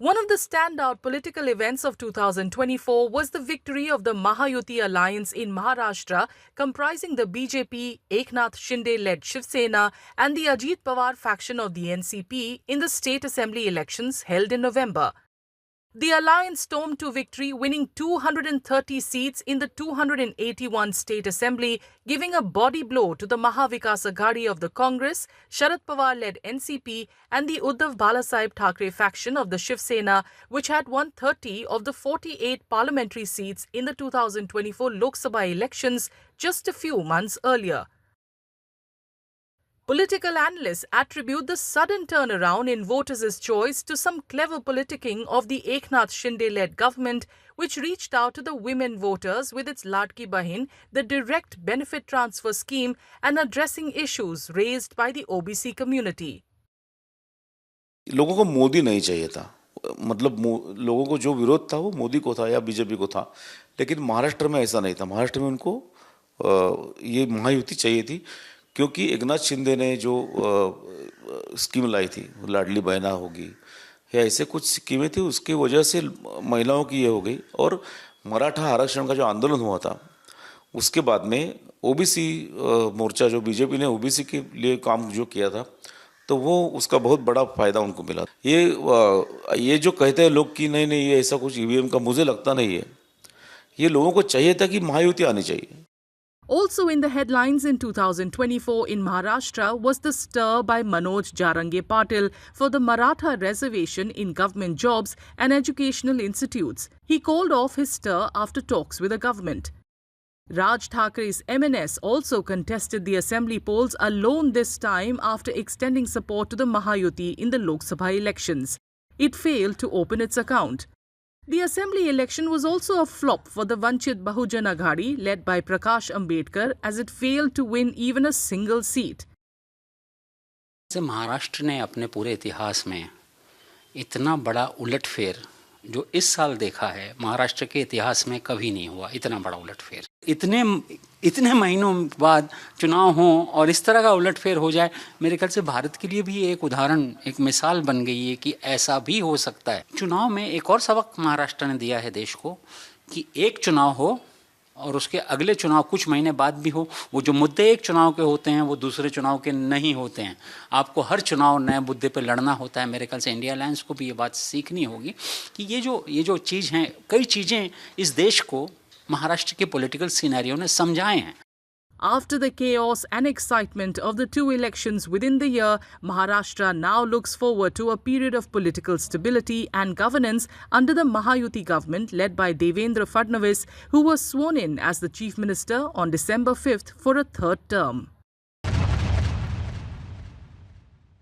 One of the standout political events of 2024 was the victory of the Mahayuti alliance in Maharashtra, comprising the BJP, Eknath Shinde-led Shiv Sena and the Ajit Pawar faction of the NCP in the state assembly elections held in November. The alliance stormed to victory, winning 230 seats in the 281 state assembly, giving a body blow to the Maha Vikas Aghadi of the Congress, Sharad Pawar-led NCP and the Uddhav Balasaheb Thackeray faction of the Shiv Sena, which had won 30 of the 48 parliamentary seats in the 2024 Lok Sabha elections just a few months earlier. Political analysts attribute the sudden turnaround in voters' choice to some clever politicking of the Eknath Shinde-led government, which reached out to the women voters with its Ladki Bahin, the direct benefit transfer scheme, and addressing issues raised by the OBC community. लोगों को मोदी नहीं चाहिए था, मतलब लोगों को जो विरोध था वो मोदी को था या बीजेपी को था, लेकिन महाराष्ट्र में ऐसा नहीं था। महाराष्ट्र में उनको ये महायुति चाहिए थी, क्योंकि एकनाथ शिंदे ने जो स्कीम लाई थी, लाडली बहना होगी या ऐसे कुछ स्कीमें थी, उसकी वजह से महिलाओं की ये हो गई। और मराठा आरक्षण का जो आंदोलन हुआ था, उसके बाद में ओबीसी मोर्चा, जो बीजेपी ने ओबीसी के लिए काम जो किया था, तो वो उसका बहुत बड़ा फायदा उनको मिला। ये जो कहते हैं लोग कि नहीं ये ऐसा कुछ ईवीएम का, मुझे लगता नहीं है। ये लोगों को चाहिए था कि महायुति आनी चाहिए। Also in the headlines in 2024 in Maharashtra was the stir by Manoj Jarange Patil for the Maratha reservation in government jobs and educational institutes. He called off his stir after talks with the government. Raj Thackre's MNS also contested the assembly polls alone this time after extending support to the Mahayuti in the Lok Sabha elections. It failed to open its account. The assembly election was also a flop for the Vanchit Bahujan Aghadi led by Prakash Ambedkar, as it failed to win even a single seat. Maharashtra ने अपने पूरे इतिहास में इतना बड़ा उलटफेर जो इस साल देखा है, महाराष्ट्र के इतिहास में कभी नहीं हुआ। इतना बड़ा उलटफेर, इतने महीनों बाद चुनाव हो और इस तरह का उलटफेर हो जाए, मेरे ख्याल से भारत के लिए भी एक उदाहरण, एक मिसाल बन गई है कि ऐसा भी हो सकता है। चुनाव में एक और सबक महाराष्ट्र ने दिया है देश को कि एक चुनाव हो और उसके अगले चुनाव कुछ महीने बाद भी हो। वो जो मुद्दे एक चुनाव के होते हैं वो दूसरे चुनाव के नहीं होते हैं। आपको हर चुनाव नए मुद्दे पर लड़ना होता है। मेरे ख्याल से इंडिया अलायंस को भी ये बात सीखनी होगी कि ये जो चीज़ हैं, कई चीज़ें इस देश को महाराष्ट्र के पॉलिटिकल सिनेरियो ने समझाए हैं। After the chaos and excitement of the two elections within the year, Maharashtra now looks forward to a period of political stability and governance under the Mahayuti government led by Devendra Fadnavis, who was sworn in as the Chief Minister on December 5th for a third term.